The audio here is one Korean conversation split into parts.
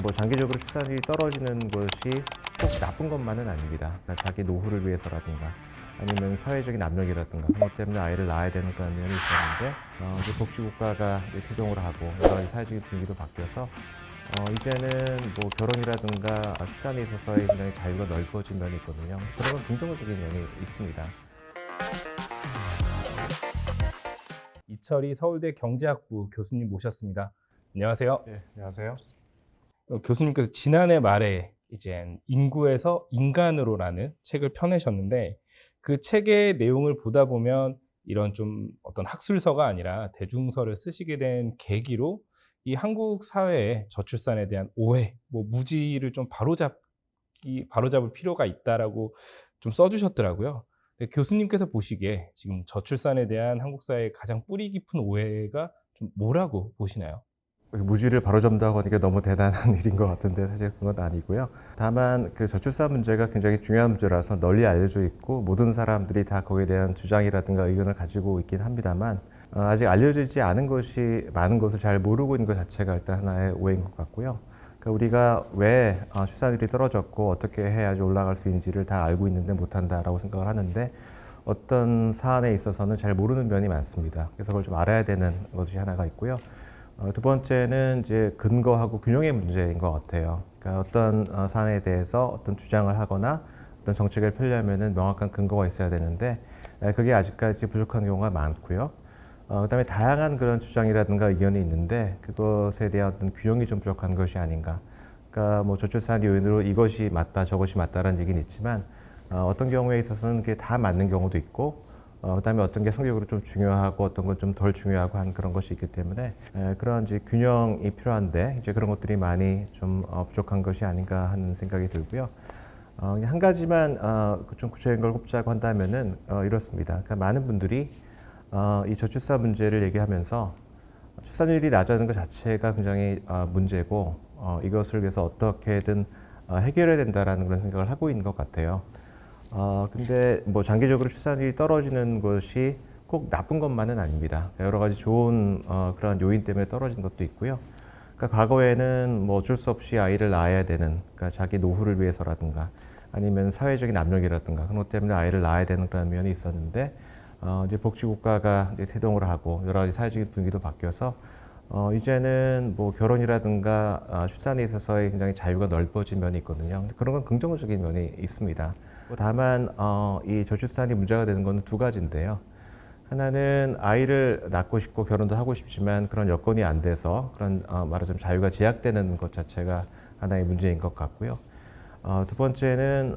뭐 장기적으로 출산율이 떨어지는 것이 꼭 나쁜 것만은 아닙니다. 그러니까 자기 노후를 위해서라든가 아니면 사회적인 압력이라든가 그런 것 때문에 아이를 낳아야 되는 그런 면이 있었는데 이제 복지국가가 이제 태동을 하고 여러 가지 사회적인 분위기도 바뀌어서 이제는 뭐 결혼이라든가 출산에 있어서의 굉장히 자유가 넓어진 면이 있거든요. 그런 건 긍정적인 면이 있습니다. 이철희 서울대 경제학부 교수님 모셨습니다. 안녕하세요. 네, 안녕하세요. 교수님께서 지난해 말에 이제 인구에서 인간으로라는 책을 펴내셨는데 그 책의 내용을 보다 보면 이런 좀 어떤 학술서가 아니라 대중서를 쓰시게 된 계기로 이 한국 사회의 저출산에 대한 오해, 뭐 무지를 좀 바로잡을 필요가 있다라고 좀 써주셨더라고요. 근데 교수님께서 보시기에 지금 저출산에 대한 한국 사회의 가장 뿌리 깊은 오해가 좀 뭐라고 보시나요? 무지를 바로잡는다고 하니까 너무 대단한 일인 것 같은데 사실 그건 아니고요. 다만 그 저출산 문제가 굉장히 중요한 문제라서 널리 알려져 있고 모든 사람들이 다 거기에 대한 주장이라든가 의견을 가지고 있긴 합니다만 아직 알려지지 않은 것이 많은 것을 잘 모르고 있는 것 자체가 일단 하나의 오해인 것 같고요. 그러니까 우리가 왜 출산율이 떨어졌고 어떻게 해야지 올라갈 수 있는지를 다 알고 있는데 못한다라고 생각을 하는데 어떤 사안에 있어서는 잘 모르는 면이 많습니다. 그래서 그걸 좀 알아야 되는 것이 하나가 있고요. 두 번째는 이제 근거하고 균형의 문제인 것 같아요. 그러니까 어떤 사안에 대해서 어떤 주장을 하거나 어떤 정책을 펴려면은 명확한 근거가 있어야 되는데 그게 아직까지 부족한 경우가 많고요. 그다음에 다양한 그런 주장이라든가 의견이 있는데 그것에 대한 어떤 균형이 좀 부족한 것이 아닌가. 그러니까 뭐 저출산 요인으로 이것이 맞다 저것이 맞다라는 얘기는 있지만 어떤 경우에 있어서는 그게 다 맞는 경우도 있고 그다음에 어떤 게 성격으로 좀 중요하고 어떤 건 좀 덜 중요하고 한 그런 것이 있기 때문에 그런 이제 균형이 필요한데 이제 그런 것들이 많이 좀 부족한 것이 아닌가 하는 생각이 들고요. 한 가지만 좀 구체적인 걸 꼽자고 한다면은 이렇습니다. 그러니까 많은 분들이 이 저출산 문제를 얘기하면서 출산율이 낮아지는 것 자체가 굉장히 문제고 이것을 위해서 어떻게든 해결해야 된다라는 그런 생각을 하고 있는 것 같아요. 근데 뭐 장기적으로 출산율이 떨어지는 것이 꼭 나쁜 것만은 아닙니다. 여러 가지 좋은 그런 요인 때문에 떨어진 것도 있고요. 그러니까 과거에는 뭐 어쩔 수 없이 아이를 낳아야 되는, 그러니까 자기 노후를 위해서라든가 아니면 사회적인 압력이라든가 그런 것 때문에 아이를 낳아야 되는 그런 면이 있었는데 이제 복지국가가 이제 태동을 하고 여러 가지 사회적인 분위기도 바뀌어서 이제는 뭐 결혼이라든가 출산에 있어서의 굉장히 자유가 넓어진 면이 있거든요. 근데 그런 건 긍정적인 면이 있습니다. 다만 이 저출산이 문제가 되는 건 두 가지인데요. 하나는 아이를 낳고 싶고 결혼도 하고 싶지만 그런 여건이 안 돼서 그런 말하자면 자유가 제약되는 것 자체가 하나의 문제인 것 같고요. 두 번째는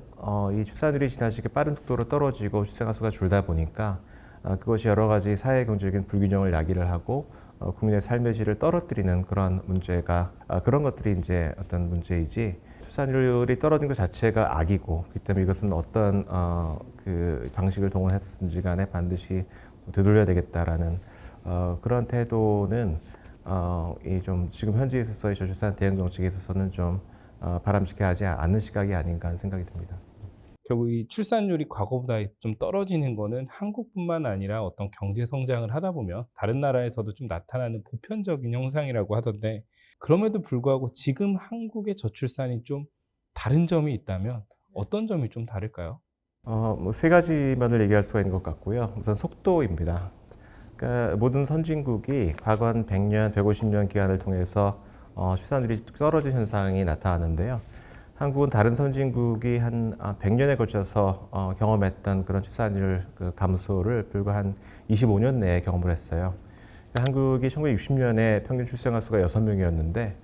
이 출산율이 지나치게 빠른 속도로 떨어지고 출생아 수가 줄다 보니까 그것이 여러 가지 사회 경제적인 불균형을 야기를 하고 국민의 삶의 질을 떨어뜨리는 그런 문제가 그런 것들이 이제 어떤 문제이지 출산율이 떨어진 것 자체가 악이고 그렇기 때문에 이것은 어떤 그 방식을 동원했든지 간에 반드시 되돌려야 되겠다라는 그런 태도는 이 좀 지금 현지에 있어서의 저출산 대응 정책에 있어서는 좀 바람직해 하지 않는 시각이 아닌가 하는 생각이 듭니다. 결국 이 출산율이 과거보다 좀 떨어지는 거는 한국뿐만 아니라 어떤 경제 성장을 하다 보면 다른 나라에서도 좀 나타나는 보편적인 현상이라고 하던데 그럼에도 불구하고 지금 한국의 저출산이 좀 다른 점이 있다면 어떤 점이 좀 다를까요? 뭐 세 가지 면을 얘기할 수가 있는 것 같고요. 우선 속도입니다. 그러니까 모든 선진국이 과거 한 100년, 150년 기간을 통해서 출산율이 떨어진 현상이 나타나는데요. 한국은 다른 선진국이 한 100년에 걸쳐서 경험했던 그런 출산율 그 감소를 불과 한 25년 내에 경험을 했어요. 그러니까 한국이 1960년에 평균 출생아 수가 6명이었는데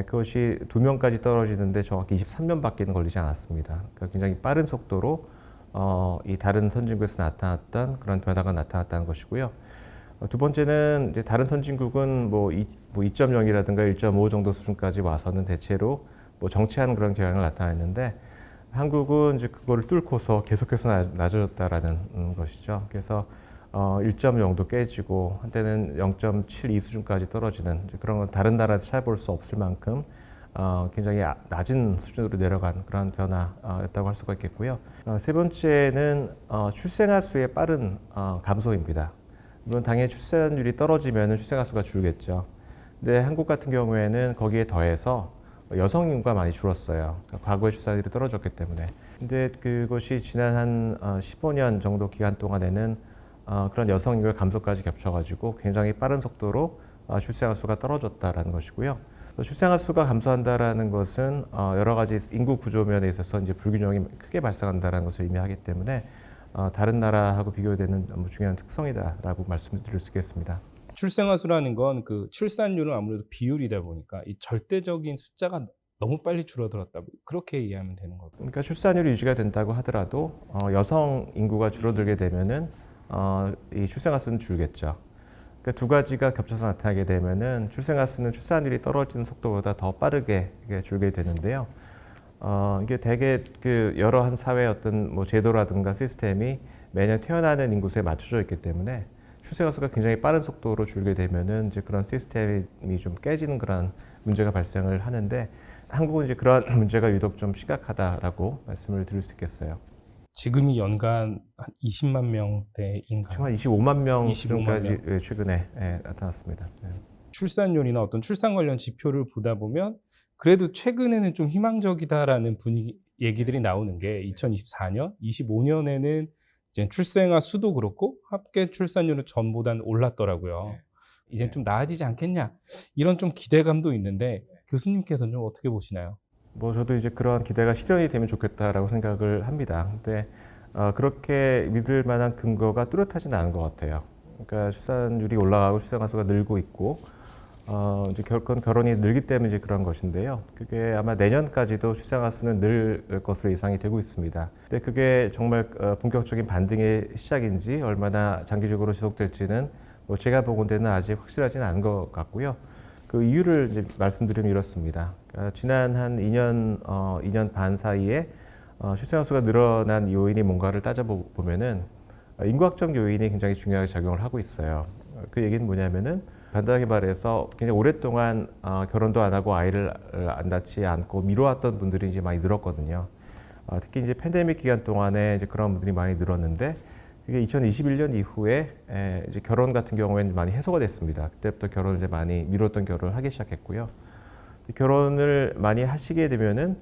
그것이 2명까지 떨어지는데 정확히 23년밖에 걸리지 않았습니다. 그러니까 굉장히 빠른 속도로 이 다른 선진국에서 나타났던 그런 변화가 나타났다는 것이고요. 두 번째는 이제 다른 선진국은 뭐 2.0이라든가 1.5 정도 수준까지 와서는 대체로 뭐 정체하는 그런 경향을 나타냈는데 한국은 이제 그거를 뚫고서 계속해서 낮아졌다라는 것이죠. 그래서 1.0도 깨지고 한때는 0.72 수준까지 떨어지는 그런 건 다른 나라에서 찾아볼 수 없을 만큼 굉장히 낮은 수준으로 내려간 그런 변화였다고 할 수가 있겠고요. 세 번째는 출생아 수의 빠른 감소입니다. 물론 당연히 출산율이 떨어지면 출생아 수가 줄겠죠. 근데 한국 같은 경우에는 거기에 더해서 여성 인구가 많이 줄었어요. 그러니까 과거에 출산율이 떨어졌기 때문에. 근데 그것이 지난 한 15년 정도 기간 동안에는 그런 여성 인구의 감소까지 겹쳐가지고 굉장히 빠른 속도로 출생아 수가 떨어졌다라는 것이고요. 출생아 수가 감소한다라는 것은 여러 가지 인구 구조 면에 있어서 이제 불균형이 크게 발생한다라는 것을 의미하기 때문에 다른 나라하고 비교되는 너무 중요한 특성이다라고 말씀드릴 수 있겠습니다. 출생아 수라는 건 그 출산율은 아무래도 비율이다 보니까 이 절대적인 숫자가 너무 빨리 줄어들었다. 그렇게 이해하면 되는 거고. 그러니까 출산율이 유지가 된다고 하더라도 여성 인구가 줄어들게 되면은 이 출생아 수는 줄겠죠. 그러니까 두 가지가 겹쳐서 나타나게 되면은 출생아 수는 출산율이 떨어지는 속도보다 더 빠르게 이게 줄게 되는데요. 이게 대개 그 여러 한 사회의 어떤 뭐 제도라든가 시스템이 매년 태어나는 인구수에 맞춰져 있기 때문에 출생아 수가 굉장히 빠른 속도로 줄게 되면은 이제 그런 시스템이 좀 깨지는 그런 문제가 발생을 하는데 한국은 이제 그런 문제가 유독 좀 심각하다라고 말씀을 드릴 수 있겠어요. 지금이 연간 한 20만 명대인가요? 지금 한 25만 명 25만 수준까지 최근에 나타났습니다. 네. 출산율이나 어떤 출산 관련 지표를 보다 보면 그래도 최근에는 좀 희망적이다라는 분위기 얘기들이 나오는 게 2024년, 25년에는 이제 출생아 수도 그렇고 합계 출산율은 전보다는 올랐더라고요. 이제 좀 나아지지 않겠냐 이런 좀 기대감도 있는데 교수님께서는 좀 어떻게 보시나요? 뭐 저도 이제 그런 기대가 실현이 되면 좋겠다라고 생각을 합니다. 근데 그렇게 믿을 만한 근거가 뚜렷하지는 않은 것 같아요. 그러니까 출산율이 올라가고 출생아 수가 늘고 있고 이제 결혼이 늘기 때문에 이제 그런 것인데요. 그게 아마 내년까지도 출생아 수는 늘 것으로 예상이 되고 있습니다. 근데 그게 정말 본격적인 반등의 시작인지 얼마나 장기적으로 지속될지는 뭐 제가 보건대는 아직 확실하지는 않은 것 같고요. 그 이유를 이제 말씀드리면 이렇습니다. 그러니까 지난 한 2년 반 사이에 출생아 수가 늘어난 요인이 뭔가를 따져보면은 인구학적 요인이 굉장히 중요하게 작용을 하고 있어요. 그 얘기는 뭐냐면은 간단하게 말해서 굉장히 오랫동안 결혼도 안 하고 아이를 안 낳지 않고 미뤄왔던 분들이 이제 많이 늘었거든요. 특히 이제 팬데믹 기간 동안에 이제 그런 분들이 많이 늘었는데 그게 2021년 이후에 이제 결혼 같은 경우에는 많이 해소가 됐습니다. 그때부터 결혼을 이제 많이 미뤘던 결혼을 하기 시작했고요. 결혼을 많이 하시게 되면은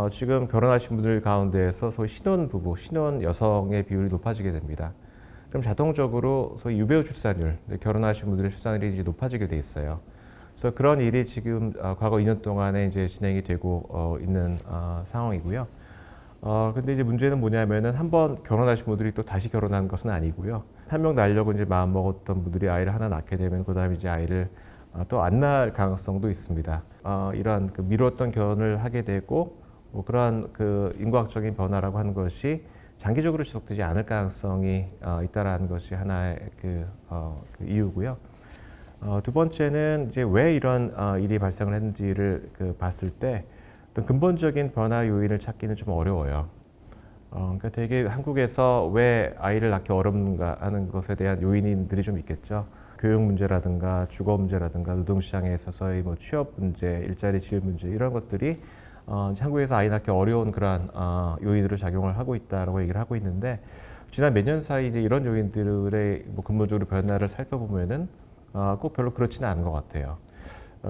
지금 결혼하신 분들 가운데에서 소위 신혼 부부, 신혼 여성의 비율이 높아지게 됩니다. 그럼 자동적으로 소위 유배우 출산율, 결혼하신 분들의 출산율이 이제 높아지게 돼 있어요. 그래서 그런 일이 지금 과거 2년 동안에 이제 진행이 되고 있는 상황이고요. 근데 이제 문제는 뭐냐면은 한번 결혼하신 분들이 또 다시 결혼한 것은 아니고요. 한 명 낳으려고 이제 마음 먹었던 분들이 아이를 하나 낳게 되면 그다음에 이제 아이를 또 안 낳을 가능성도 있습니다. 이러한 그 미뤘던 결혼을 하게 되고 뭐 그러한 그 인구학적인 변화라고 하는 것이 장기적으로 지속되지 않을 가능성이 있다라는 것이 하나의 그 이유고요. 두 번째는 이제 왜 이런 일이 발생을 했는지를 봤을 때 어떤 근본적인 변화 요인을 찾기는 좀 어려워요. 그러니까 되게 한국에서 왜 아이를 낳기 어렵는가 하는 것에 대한 요인들이 좀 있겠죠. 교육 문제라든가 주거 문제라든가 노동시장에 있어서의 뭐 취업 문제, 일자리 질 문제 이런 것들이 한국에서 아이 낳기 어려운 그러한 요인으로 작용을 하고 있다라고 얘기를 하고 있는데 지난 몇 년 사이 이제 이런 요인들의 뭐 근본적으로 변화를 살펴보면은 꼭 별로 그렇지는 않은 것 같아요.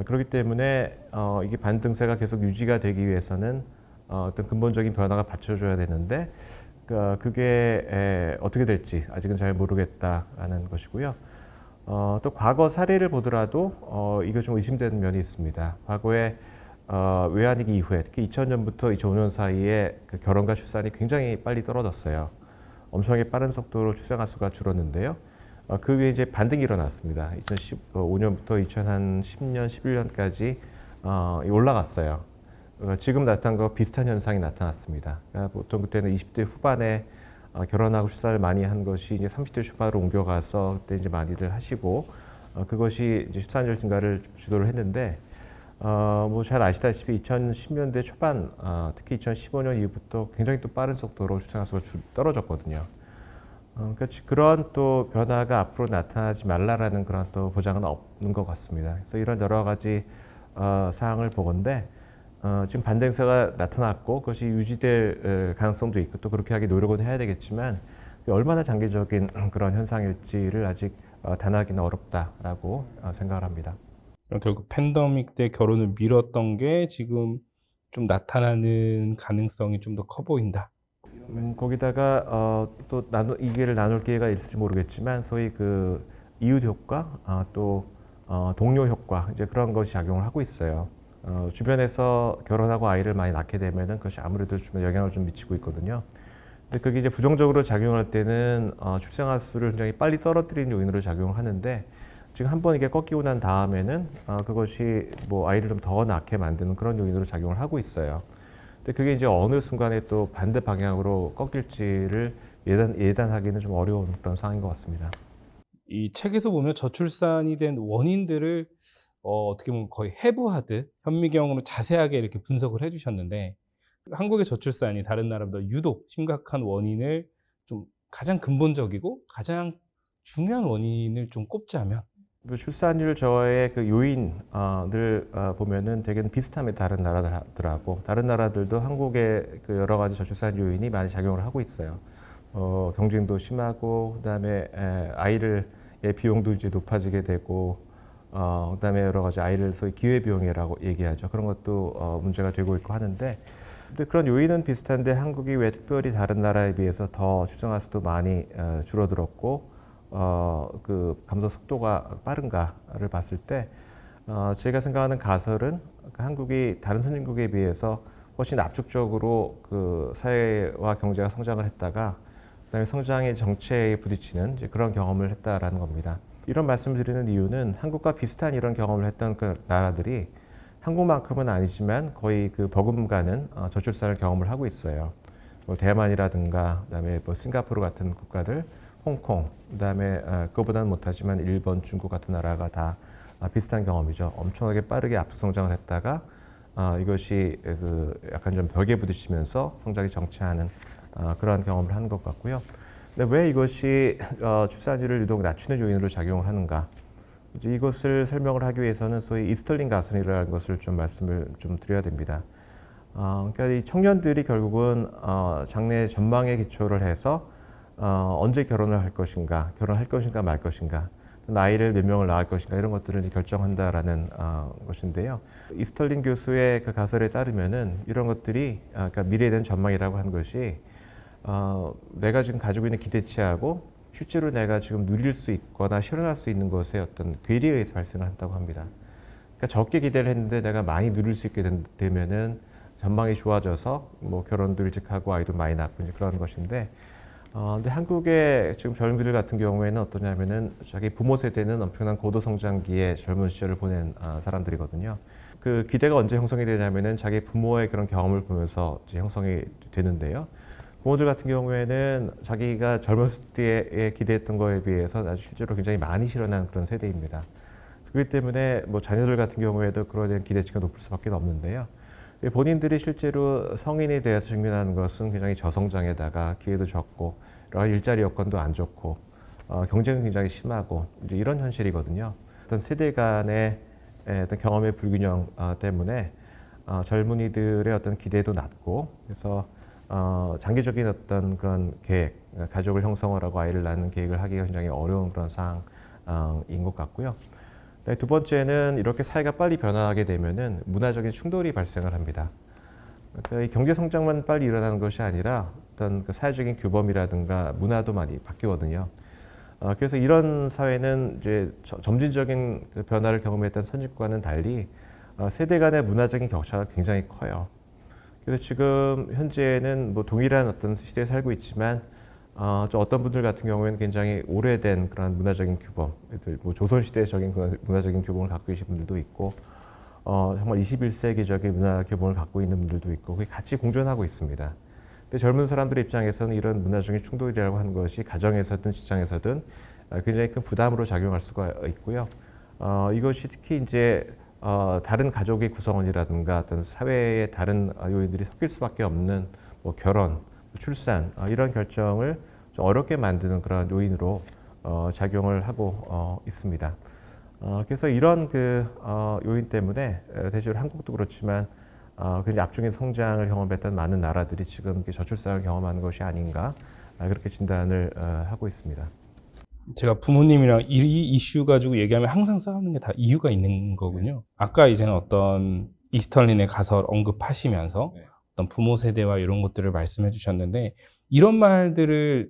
그렇기 때문에 이게 반등세가 계속 유지가 되기 위해서는 어떤 근본적인 변화가 받쳐줘야 되는데 그게 어떻게 될지 아직은 잘 모르겠다라는 것이고요. 또 과거 사례를 보더라도 이거 좀 의심되는 면이 있습니다. 과거에 외환위기 이후에 특히 2000년부터 2005년 사이에 그 결혼과 출산이 굉장히 빨리 떨어졌어요. 엄청나게 빠른 속도로 출생아 수가 줄었는데요. 그 위에 이제 반등이 일어났습니다. 2015년부터 2010년, 11년까지 올라갔어요. 지금 나타난 거 비슷한 현상이 나타났습니다. 그러니까 보통 그때는 20대 후반에 결혼하고 출산을 많이 한 것이 이제 30대 초반으로 옮겨가서 그때 이제 많이들 하시고 그것이 이제 출산율 증가를 주도를 했는데 뭐 잘 아시다시피 2010년대 초반 특히 2015년 이후부터 굉장히 또 빠른 속도로 출생아 수가 떨어졌거든요. 그러니까 그런 또 변화가 앞으로 나타나지 말라라는 그런 또 보장은 없는 것 같습니다. 그래서 이런 여러 가지 사항을 보건대 지금 반등세가 나타났고 그것이 유지될 가능성도 있고 또 그렇게 하기 노력은 해야 되겠지만 얼마나 장기적인 그런 현상일지를 아직 단하기는 어렵다라고 생각을 합니다. 결국 팬데믹 때 결혼을 미뤘던 게 지금 좀 나타나는 가능성이 좀 더 커 보인다. 거기다가 또 이게를 나눌 기회가 있을지 모르겠지만 소위 그 이웃 효과, 동료 효과 이제 그런 것이 작용을 하고 있어요. 주변에서 결혼하고 아이를 많이 낳게 되면은 그것이 아무래도 좀 영향을 좀 미치고 있거든요. 근데 그게 이제 부정적으로 작용할 때는 출생아 수를 굉장히 빨리 떨어뜨리는 요인으로 작용을 하는데 지금 한번 이게 꺾이고 난 다음에는 그것이 뭐 아이를 좀 더 낳게 만드는 그런 요인으로 작용을 하고 있어요. 근데 그게 이제 어느 순간에 또 반대 방향으로 꺾일지를 예단하기는 좀 어려운 그런 상황인 것 같습니다. 이 책에서 보면 저출산이 된 원인들을 어떻게 보면 거의 해부하듯 현미경으로 자세하게 이렇게 분석을 해 주셨는데 한국의 저출산이 다른 나라보다 유독 심각한 원인을 좀 가장 근본적이고 가장 중요한 원인을 좀 꼽자면 그 출산율 저하의 그 요인을 보면은 대개는 비슷합니다. 다른 나라들하고 다른 나라들도 한국의 그 여러 가지 저출산 요인이 많이 작용을 하고 있어요. 경쟁도 심하고 그다음에 아이를 비용도 이제 높아지게 되고 그다음에 여러 가지 아이를 소위 기회 비용이라고 얘기하죠. 그런 것도 문제가 되고 있고 하는데 근데 그런 요인은 비슷한데 한국이 왜 특별히 다른 나라에 비해서 더 출생아 수도 많이 줄어들었고 그 감소 속도가 빠른가를 봤을 때 제가 생각하는 가설은 한국이 다른 선진국에 비해서 훨씬 압축적으로 그 사회와 경제가 성장을 했다가 그다음에 성장의 정체에 부딪히는 이제 그런 경험을 했다라는 겁니다. 이런 말씀을 드리는 이유는 한국과 비슷한 이런 경험을 했던 그 나라들이 한국만큼은 아니지만 거의 그 버금가는 저출산을 경험을 하고 있어요. 뭐 대만이라든가 그다음에 뭐 싱가포르 같은 국가들, 홍콩, 그다음에 그거보다는 못하지만 일본, 중국 같은 나라가 다 비슷한 경험이죠. 엄청나게 빠르게 압축 성장을 했다가 이것이 그 약간 좀 벽에 부딪히면서 성장이 정체하는 그러한 경험을 하는 것 같고요. 근데 왜 이것이 출산율을 유독 낮추는 요인으로 작용을 하는가? 이제 이것을 설명을 하기 위해서는 소위 이스털링 가설이라는 것을 좀 말씀을 좀 드려야 됩니다. 그러니까 이 청년들이 결국은 장래 전망에 기초를 해서 언제 결혼을 할 것인가, 결혼할 것인가 말 것인가, 나이를 몇 명을 낳을 것인가 이런 것들을 이제 결정한다라는 것인데요. 이스털링 교수의 그 가설에 따르면은 이런 것들이 그러니까 미래에 대한 전망이라고 하는 것이 내가 지금 가지고 있는 기대치하고 실제로 내가 지금 누릴 수 있거나 실현할 수 있는 것의 어떤 괴리에 의해서 발생을 한다고 합니다. 그러니까 적게 기대를 했는데 내가 많이 누릴 수 있게 되면은 전망이 좋아져서 뭐 결혼도 일찍 하고 아이도 많이 낳고 이제 그런 것인데 근데 한국의 지금 젊은이들 같은 경우에는 어떠냐면은 자기 부모 세대는 엄청난 고도 성장기에 젊은 시절을 보낸 사람들이거든요. 그 기대가 언제 형성이 되냐면은 자기 부모의 그런 경험을 보면서 이제 형성이 되는데요. 부모들 같은 경우에는 자기가 젊었을 때에 기대했던 거에 비해서 아주 실제로 굉장히 많이 실현한 그런 세대입니다. 그렇기 때문에 뭐 자녀들 같은 경우에도 그러한 대한 기대치가 높을 수밖에 없는데요. 본인들이 실제로 성인에 대해서 직면하는 것은 굉장히 저성장에다가 기회도 적고 여러 가지 일자리 여건도 안 좋고 경쟁은 굉장히 심하고 이제 이런 현실이거든요. 어떤 세대 간의 어떤 경험의 불균형 때문에 젊은이들의 어떤 기대도 낮고 그래서 장기적인 어떤 그런 계획, 가족을 형성을 하고 아이를 낳는 계획을 하기가 굉장히 어려운 그런 상황인 것 같고요. 두 번째는 이렇게 사회가 빨리 변화하게 되면은 문화적인 충돌이 발생을 합니다. 그러니까 이 경제 성장만 빨리 일어나는 것이 아니라 어떤 그 사회적인 규범이라든가 문화도 많이 바뀌거든요. 그래서 이런 사회는 이제 점진적인 그 변화를 경험했던 선진국과는 달리 세대 간의 문화적인 격차가 굉장히 커요. 그래서 지금 현재는 뭐 동일한 어떤 시대에 살고 있지만 어떤 분들 같은 경우에는 굉장히 오래된 그런 문화적인 규범, 뭐 조선시대적인 그런 문화적인 규범을 갖고 계신 분들도 있고, 정말 21세기적인 문화 규범을 갖고 있는 분들도 있고, 그게 같이 공존하고 있습니다. 근데 젊은 사람들의 입장에서는 이런 문화적인 충돌이라고 하는 것이 가정에서든 직장에서든 굉장히 큰 부담으로 작용할 수가 있고요. 이것이 특히 이제 다른 가족의 구성원이라든가 어떤 사회의 다른 요인들이 섞일 수밖에 없는 뭐 결혼, 출산 이런 결정을 좀 어렵게 만드는 그런 요인으로 작용을 하고 있습니다. 그래서 이런 그 요인 때문에 대체로 한국도 그렇지만 굉장히 압축의 성장을 경험했던 많은 나라들이 지금 저출산을 경험하는 것이 아닌가 그렇게 진단을 하고 있습니다. 제가 부모님이랑 이 이슈 가지고 얘기하면 항상 싸우는 게 다 이유가 있는 거군요. 아까 이제는 어떤 이스털린에 가서 언급하시면서 어떤 부모 세대와 이런 것들을 말씀해 주셨는데 이런 말들을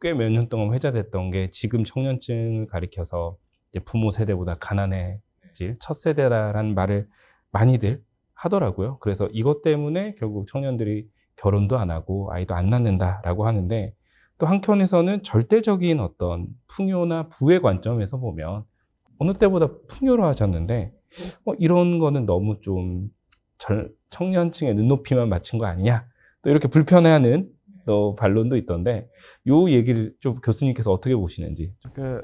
꽤 몇 년 동안 회자됐던 게 지금 청년층을 가리켜서 이제 부모 세대보다 가난해질 첫 세대라는 말을 많이들 하더라고요. 그래서 이것 때문에 결국 청년들이 결혼도 안 하고 아이도 안 낳는다라고 하는데 또 한켠에서는 절대적인 어떤 풍요나 부의 관점에서 보면 어느 때보다 풍요로 하셨는데 이런 거는 너무 좀 청년층의 눈높이만 맞춘 거 아니냐 또 이렇게 불편해하는 또 반론도 있던데 요 얘기를 좀 교수님께서 어떻게 보시는지.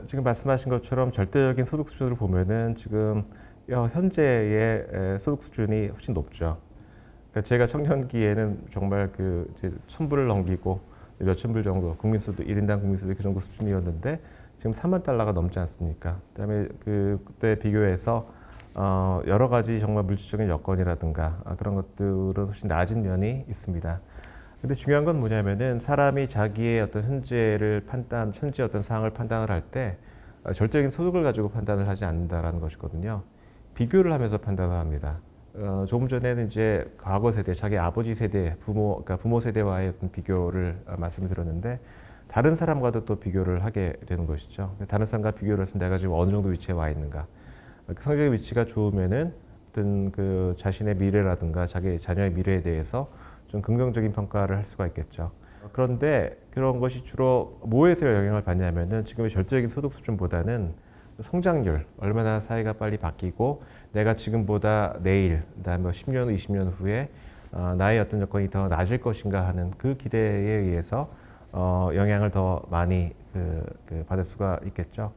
지금 말씀하신 것처럼 절대적인 소득 수준을 보면은 지금 현재의 소득 수준이 훨씬 높죠. 그러니까 제가 청년기에는 정말 이제 1,000불을 넘기고 몇천 불 정도 국민소득 1인당 국민소득 그 정도 수준이었는데 지금 3만 달러가 넘지 않습니까? 그다음에 그때 비교해서 여러 가지 정말 물질적인 여건이라든가 그런 것들은 훨씬 낮은 면이 있습니다. 근데 중요한 건 뭐냐면은 사람이 자기의 어떤 현재 어떤 상황을 판단을 할 때 절대적인 소득을 가지고 판단을 하지 않는다라는 것이거든요. 비교를 하면서 판단을 합니다. 조금 전에는 이제 과거 세대, 자기 아버지 세대, 그러니까 부모 세대와의 어떤 비교를 말씀을 드렸는데 다른 사람과도 또 비교를 하게 되는 것이죠. 다른 사람과 비교를 해서 내가 지금 어느 정도 위치에 와 있는가. 성적인 위치가 좋으면은 어떤 자신의 미래라든가 자기 자녀의 미래에 대해서 좀 긍정적인 평가를 할 수가 있겠죠. 그런데 그런 것이 주로 뭐에서 영향을 받냐면은 지금의 절대적인 소득 수준보다는 성장률, 얼마나 사회가 빨리 바뀌고 내가 지금보다 내일, 그다음에 10년, 20년 후에 나의 어떤 여건이 더 나아질 것인가 하는 그 기대에 의해서 영향을 더 많이 받을 수가 있겠죠.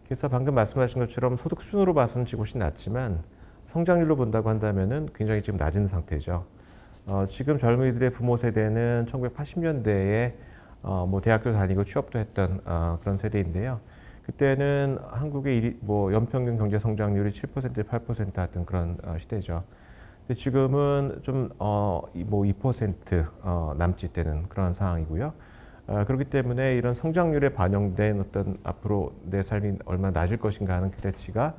그래서 방금 말씀하신 것처럼 소득 수준으로 봐서는 지금 훨씬 낮지만 성장률로 본다고 한다면은 굉장히 지금 낮은 상태죠. 지금 젊은이들의 부모 세대는 1980년대에 뭐 대학교 다니고 취업도 했던 그런 세대인데요. 그때는 한국의 연평균 경제 성장률이 7%, 8% 하던 그런 시대죠. 근데 지금은 좀 2% 남짓 되는 그런 상황이고요. 그렇기 때문에 이런 성장률에 반영된 어떤 앞으로 내 삶이 얼마나 낮을 것인가 하는 기대치가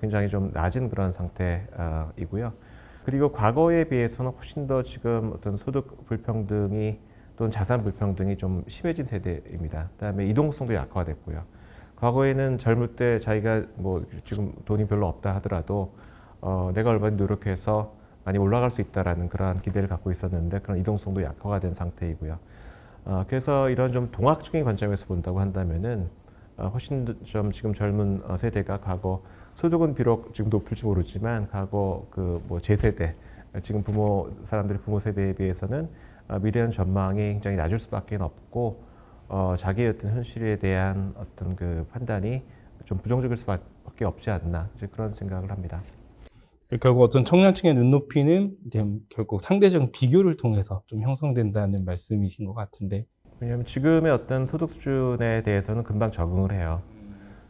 굉장히 좀 낮은 그런 상태이고요. 그리고 과거에 비해서는 훨씬 더 지금 어떤 소득 불평등이 또는 자산 불평등이 좀 심해진 세대입니다. 그다음에 이동성도 약화됐고요. 과거에는 젊을 때 자기가 뭐 지금 돈이 별로 없다 하더라도 내가 얼마나 노력해서 많이 올라갈 수 있다라는 그러한 기대를 갖고 있었는데 그런 이동성도 약화가 된 상태이고요. 그래서 이런 좀 동학적인 관점에서 본다고 한다면은 훨씬 좀 지금 젊은 세대가 과거 소득은 비록 지금 높을지 모르지만 과거 뭐 제세대 지금 사람들의 부모 세대에 비해서는 미래의 전망이 굉장히 낮을 수밖에 없고 자기의 어떤 현실에 대한 어떤 판단이 좀 부정적일 수밖에 없지 않나 이제 그런 생각을 합니다. 결국 어떤 청년층의 눈높이는 이제 결국 상대적인 비교를 통해서 좀 형성된다는 말씀이신 것 같은데. 왜냐하면 지금의 어떤 소득 수준에 대해서는 금방 적응을 해요.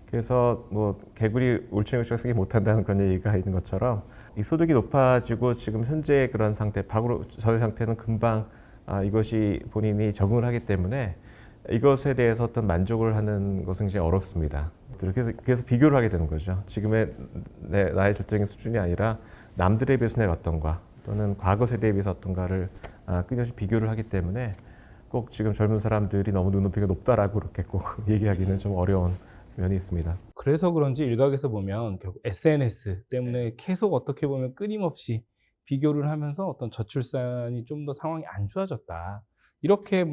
그래서 뭐 개구리 울퉁불퉁 쓰기 못한다는 그런 얘기가 있는 것처럼 이 소득이 높아지고 지금 현재 그런 상태, 박으로 저의 상태는 금방 이것이 본인이 적응을 하기 때문에 이것에 대해서 어떤 만족을 하는 것은 굉장히 어렵습니다. 그래서 비교를 하게 되는 거죠. 지금의 나의 절대적인 수준이 아니라 남들에 비해서 내가 어떤가 또는 과거 세대에 비해서 어떤가를 끊임없이 비교를 하기 때문에 꼭 지금 젊은 사람들이 너무 눈높이가 높다라고 그렇게 꼭 얘기하기는 좀 어려운 면이 있습니다. 그래서 그런지 일각에서 보면 결국 SNS 때문에 계속 어떻게 보면 끊임없이 비교를 하면서 어떤 저출산이 좀 더 상황이 안 좋아졌다. 이렇게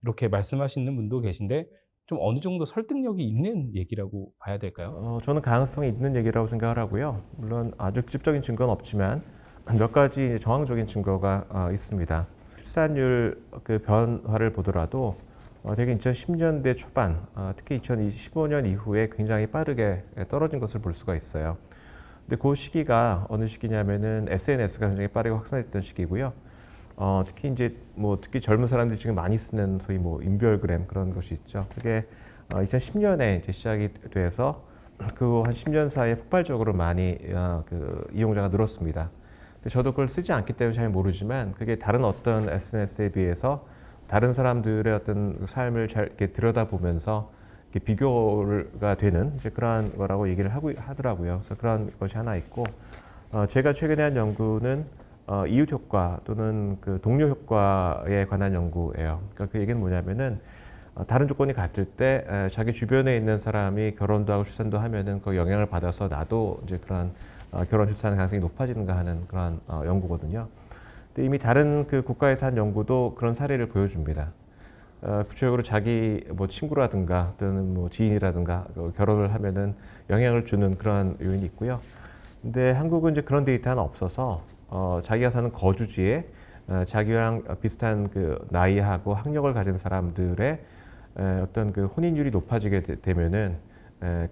이렇게 말씀하시는 분도 계신데 좀 어느 정도 설득력이 있는 얘기라고 봐야 될까요? 저는 가능성이 있는 얘기라고 생각을 하고요. 물론 아주 직접적인 증거는 없지만 몇 가지 정황적인 증거가 있습니다. 출산율 변화를 보더라도 되게 2010년대 초반, 특히 2015년 이후에 굉장히 빠르게 떨어진 것을 볼 수가 있어요. 근데 그 시기가 어느 시기냐면은 SNS가 굉장히 빠르게 확산했던 시기고요. 특히 젊은 사람들이 지금 많이 쓰는 소위 인별그램 그런 것이 있죠. 그게 2010년에 이제 시작이 돼서 그 한 10년 사이에 폭발적으로 많이 이용자가 늘었습니다. 근데 저도 그걸 쓰지 않기 때문에 잘 모르지만 그게 다른 어떤 SNS에 비해서 다른 사람들의 어떤 삶을 잘 이렇게 들여다보면서 이렇게 비교가 되는 이제 그러한 거라고 얘기를 하더라고요. 그래서 그런 것이 하나 있고 제가 최근에 한 연구는 이웃 효과 또는 그 동료 효과에 관한 연구예요. 그러니까 그 얘기는 뭐냐면은 다른 조건이 같을 때 자기 주변에 있는 사람이 결혼도 하고 출산도 하면은 그 영향을 받아서 나도 이제 그런 결혼 출산 가능성이 높아지는가 하는 그런 연구거든요. 근데 이미 다른 그 국가에서 한 연구도 그런 사례를 보여줍니다. 구체적으로 자기 뭐 친구라든가 또는 뭐 지인이라든가 결혼을 하면은 영향을 주는 그런 요인이 있고요. 근데 한국은 이제 그런 데이터는 없어서 자기가 사는 거주지에 자기랑 비슷한 그 나이하고 학력을 가진 사람들의 어떤 그 혼인율이 높아지게 되면은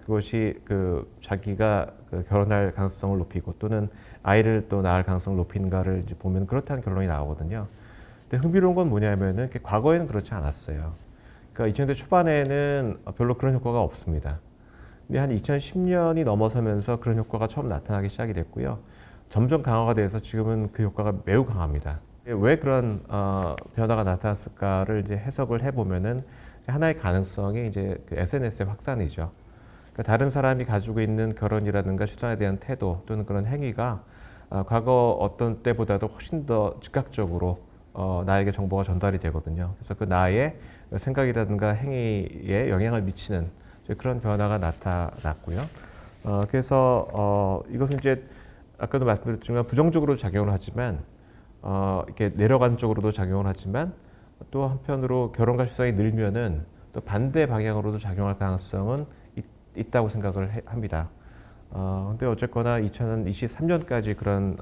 그것이 그 자기가 그 결혼할 가능성을 높이고 또는 아이를 또 낳을 가능성을 높이는가를 이제 보면 그렇다는 결론이 나오거든요. 근데 흥미로운 건 뭐냐면은 과거에는 그렇지 않았어요. 그러니까 2000년대 초반에는 별로 그런 효과가 없습니다. 근데 한 2010년이 넘어서면서 그런 효과가 처음 나타나기 시작이 됐고요. 점점 강화가 돼서 지금은 그 효과가 매우 강합니다. 왜 그런 변화가 나타났을까를 이제 해석을 해보면은 하나의 가능성이 이제 그 SNS의 확산이죠. 그러니까 다른 사람이 가지고 있는 결혼이라든가 출산에 대한 태도 또는 그런 행위가 과거 어떤 때보다도 훨씬 더 즉각적으로 나에게 정보가 전달이 되거든요. 그래서 그 나의 생각이라든가 행위에 영향을 미치는 그런 변화가 나타났고요. 그래서 이것은 이제 아까도 말씀드렸지만 부정적으로 작용을 하지만 이렇게 내려간 쪽으로도 작용을 하지만 또 한편으로 결혼과 출산이 늘면은 또 반대 방향으로도 작용할 가능성은 있다고 생각을 합니다. 근데 어쨌거나 2023년까지 그런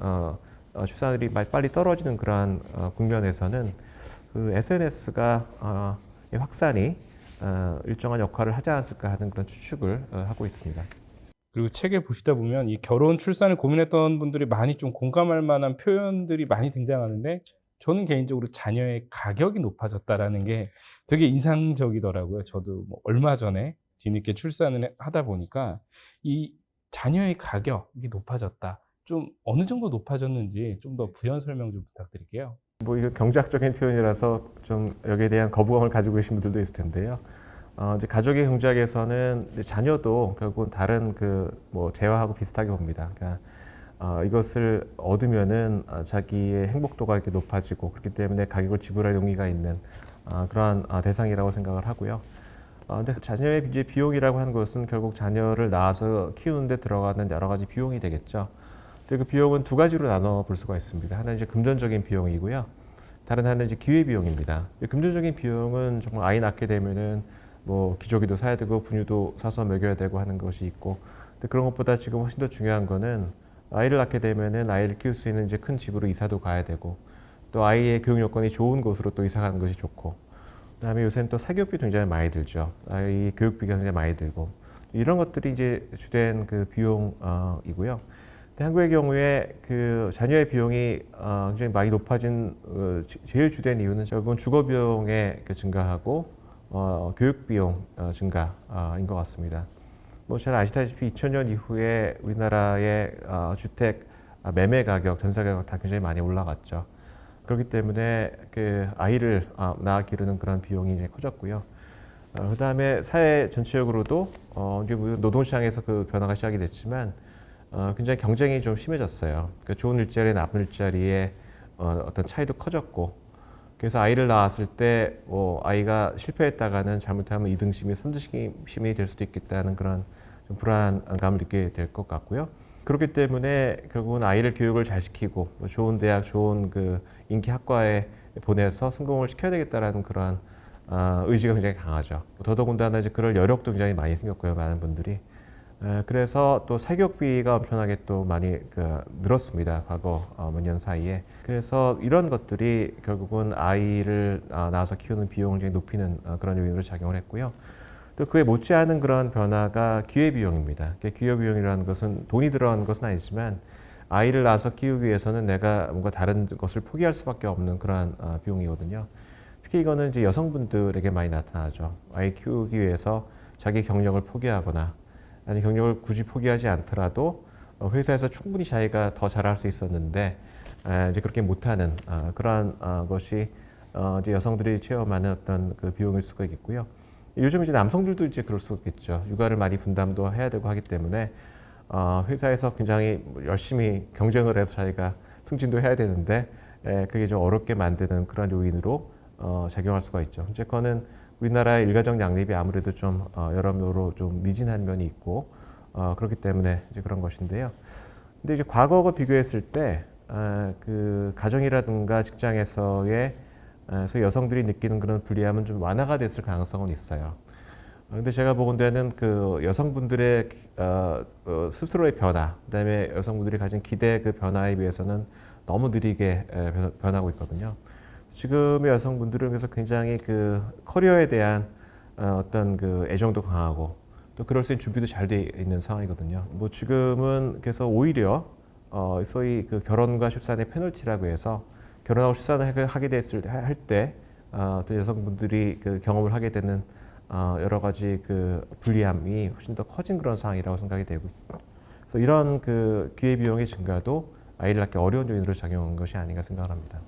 출산율이 빨리 떨어지는 그러한 국면에서는 그 SNS가 확산이 일정한 역할을 하지 않았을까 하는 그런 추측을 하고 있습니다. 그리고 책에 보시다 보면 이 결혼, 출산을 고민했던 분들이 많이 좀 공감할 만한 표현들이 많이 등장하는데 저는 개인적으로 자녀의 가격이 높아졌다라는 게 되게 인상적이더라고요. 저도 뭐 얼마 전에 뒤늦게 출산을 하다 보니까 이 자녀의 가격이 높아졌다. 좀 어느 정도 높아졌는지 좀 더 부연 설명 좀 부탁드릴게요. 뭐 이거 경제학적인 표현이라서 좀 여기에 대한 거부감을 가지고 계신 분들도 있을 텐데요. 이제 가족의 경제학에서는 이제 자녀도 결국은 다른 그 뭐 재화하고 비슷하게 봅니다. 그러니까 이것을 얻으면은 자기의 행복도가 이렇게 높아지고 그렇기 때문에 가격을 지불할 용의가 있는 그러한 대상이라고 생각을 하고요. 근데 자녀의 이제 비용이라고 하는 것은 결국 자녀를 낳아서 키우는데 들어가는 여러 가지 비용이 되겠죠. 근데 그 비용은 두 가지로 나눠 볼 수가 있습니다. 하나는 이제 금전적인 비용이고요. 다른 하나는 이제 기회 비용입니다. 금전적인 비용은 정말 아이 낳게 되면은 뭐 기저귀도 사야 되고 분유도 사서 먹여야 되고 하는 것이 있고, 근데 그런 것보다 지금 훨씬 더 중요한 거는 아이를 낳게 되면은 아이를 키울 수 있는 이제 큰 집으로 이사도 가야 되고, 또 아이의 교육 여건이 좋은 곳으로 또 이사 가는 것이 좋고, 그다음에 요새는 또 사교육비 굉장히 많이 들죠. 아이 교육비가 굉장히 많이 들고, 이런 것들이 이제 주된 그 비용이고요. 한국의 경우에 그 자녀의 비용이 굉장히 많이 높아진 제일 주된 이유는 결국은 주거 비용의 증가하고 교육 비용 증가인 것 같습니다. 뭐 잘 아시다시피 2000년 이후에 우리나라의 주택 매매 가격, 전세 가격 다 굉장히 많이 올라갔죠. 그렇기 때문에 그 아이를 낳아 기르는 그런 비용이 이제 커졌고요. 그다음에 사회 전체적으로도 이제 노동시장에서 그 변화가 시작이 됐지만 굉장히 경쟁이 좀 심해졌어요. 그러니까 좋은 일자리, 나쁜 일자리의 어떤 차이도 커졌고, 그래서 아이를 낳았을 때 아이가 실패했다가는 잘못하면 2등심이 3등심이 될 수도 있겠다는 그런 좀 불안감을 느끼게 될 것 같고요. 그렇기 때문에 결국은 아이를 교육을 잘 시키고 좋은 대학, 좋은 그 인기 학과에 보내서 성공을 시켜야 되겠다라는 그런 의지가 굉장히 강하죠. 더더군다나 이제 그럴 여력도 굉장히 많이 생겼고요, 많은 분들이. 그래서 또 사교육비가 엄청나게 또 많이 늘었습니다. 과거 몇 년 사이에. 그래서 이런 것들이 결국은 아이를 낳아서 키우는 비용을 굉장히 높이는 그런 요인으로 작용을 했고요. 또 그에 못지않은 그런 변화가 기회비용입니다. 기회비용이라는 것은 돈이 들어가는 것은 아니지만 아이를 낳아서 키우기 위해서는 내가 뭔가 다른 것을 포기할 수밖에 없는 그런 비용이거든요. 특히 이거는 이제 여성분들에게 많이 나타나죠. 아이 키우기 위해서 자기 경력을 포기하거나 아니 경력을 굳이 포기하지 않더라도 회사에서 충분히 자기가 더 잘할 수 있었는데 이제 그렇게 못하는 그러한 것이 이제 여성들이 체험하는 어떤 그 비용일 수가 있고요. 요즘 이제 남성들도 이제 그럴 수 있겠죠. 육아를 많이 분담도 해야 되고 하기 때문에 회사에서 굉장히 열심히 경쟁을 해서 자기가 승진도 해야 되는데 그게 좀 어렵게 만드는 그런 요인으로 작용할 수가 있죠. 어쨌거는 우리나라의 일가정 양립이 아무래도 좀 여러모로 좀 미진한 면이 있고 그렇기 때문에 이제 그런 것인데요. 근데 이제 과거하고 비교했을 때 그 가정이라든가 직장에서의 그래서 여성들이 느끼는 그런 불리함은 좀 완화가 됐을 가능성은 있어요. 근데 제가 보건대는 그 여성분들의 스스로의 변화, 그다음에 여성분들이 가진 기대 그 변화에 비해서는 너무 느리게 변하고 있거든요. 지금의 여성분들은 그래서 굉장히 그 커리어에 대한 어떤 그 애정도 강하고 또 그럴 수 있는 준비도 잘 돼 있는 상황이거든요. 뭐 지금은 그래서 오히려 소위 그 결혼과 출산의 페널티라고 해서 결혼하고 출산을 하게 됐을 할 때 또 여성분들이 그 경험을 하게 되는 여러 가지 그 불리함이 훨씬 더 커진 그런 상황이라고 생각이 되고 있고, 그래서 이런 그 기회 비용의 증가도 아이를 낳기 어려운 요인으로 작용한 것이 아닌가 생각합니다.